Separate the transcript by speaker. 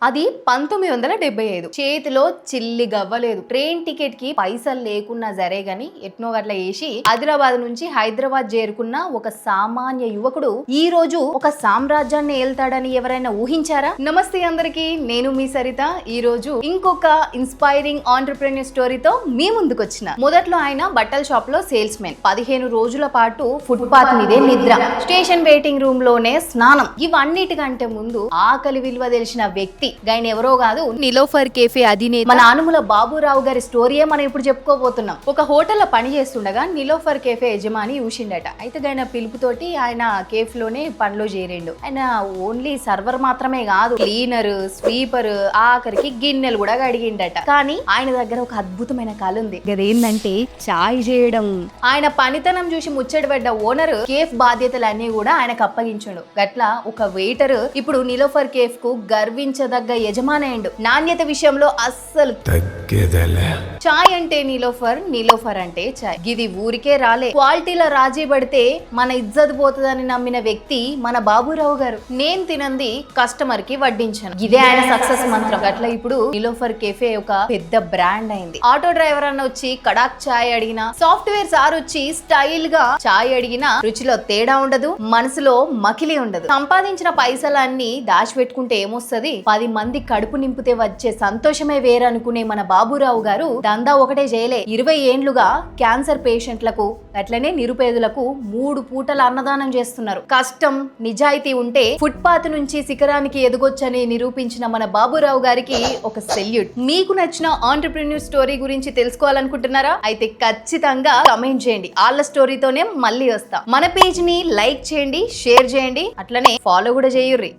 Speaker 1: అది 1975 చేతిలో చిల్లి గవ్వలేదు. Train ticket కి పైసలు లేకున్నా సరే గాని ఎట్నో గట్ల వేసి ఆదిలాబాద్ నుంచి హైదరాబాద్ చేరుకున్న ఒక సామాన్య యువకుడు ఈ రోజు ఒక సామ్రాజ్యాన్ని ఏల్తాడని ఎవరైనా ఊహించారా? నమస్తే అందరికి, నేను మీ సరిత. ఈ రోజు ఇంకొక ఇన్స్పైరింగ్ ఆంటర్‌ప్రెన్యూర్ స్టోరీతో మీ ముందుకు వచ్చిన. మొదట్లో ఆయన బట్టల షాప్ లో సేల్స్ మెన్. 15 రోజుల పాటు ఫుట్పాత్ మీదే నిద్ర, స్టేషన్ వెయిటింగ్ రూమ్ లోనే స్నానం. ఇవన్నిటికంటే ముందు ఆకలి విలువ తెలిసిన వ్యక్తి గాయన ఎవరో కాదు, నిలోఫర్ కేఫే అధినేత మన ఆనుముల బాబురావు గారి స్టోరీయే మనం ఇప్పుడు చెప్పుకోబోతున్నాం. ఒక హోటల్లో పని చేస్తుండగా నిలోఫర్ కేఫే యజమాని చూసిండట. అయితే ఆయన పిలుపుతోటి ఆయన కేఫ్ లోనే పనిలో చేరిండు. ఆయన ఓన్లీ సర్వర్ మాత్రమే కాదు, క్లీనర్, స్వీపర్, ఆఖరికి గిన్నెలు కూడా కడిగిండట. కానీ ఆయన దగ్గర ఒక అద్భుతమైన కళ ఉంది. అదేంటంటే చాయ్ చేయడం. ఆయన పనితనం చూసి ముచ్చటపడ్డ ఓనర్ కేఫ్ బాధ్యతలన్నీ కూడా ఆయనకు అప్పగించాడు. గట్లా ఒక వెయిటర్ ఇప్పుడు నిలోఫర్ కేఫ్ కు గర్వించదగ్గ యజమానయ్యండు. నాణ్యత విషయంలో అస్సలు తగ్గేదేలే. చాయ్ అంటే నిలోఫర్, నిలోఫర్ అంటే చాయ్. ఇది ఊరికే రాలే, క్వాలిటీలో రాజీ పడితే మన ఇజ్జత్ పోతుందని నమ్మిన వ్యక్తి మన బాబురావు గారు. నేను తినంది కస్టమర్ కి వడ్డించాను, ఇదే ఆయన సక్సెస్ మంత్రం. అట్లా ఇప్పుడు నిలోఫర్ కేఫే ఒక పెద్ద బ్రాండ్ అయింది. ఆటో డ్రైవర్ అన్న వచ్చి కడాక్ చాయ్ అడిగినా, సాఫ్ట్వేర్ సార్ వచ్చి స్టైల్ గా చాయ్ అడిగినా రుచిలో తేడా ఉండదు, మనసులో మకిలి ఉండదు. సంపాదించిన పైసలన్నీ దాచిపెట్టుకుంటే ఏమొస్తుంది? 10 మంది కడుపు నింపితే వచ్చే సంతోషమే వేరనుకునే మన బాబురావు గారు దందా ఒకటే చేయలే. 20 ఏండ్లుగా క్యాన్సర్ పేషెంట్లకు అట్లనే నిరుపేదలకు 3 పూటల అన్నదానం చేస్తున్నారు. కష్టం, నిజాయితీ ఉంటే ఫుట్పాత్ నుంచి శిఖరానికి ఎదగొచ్చని నిరూపించిన మన బాబురావు గారికి ఒక సెల్యూట్. మీకు నచ్చిన ఆంటర్‌ప్రెన్యూర్ స్టోరీ గురించి తెలుసుకోవాలనుకుంటున్నారా? అయితే ఖచ్చితంగా కమెంట్ చేయండి. వాళ్ళ స్టోరీతోనే మళ్ళీ వస్తా. మన పేజ్ ని లైక్ చేయండి, షేర్ చేయండి, అట్లనే ఫాలో కూడా చేయుర్రి.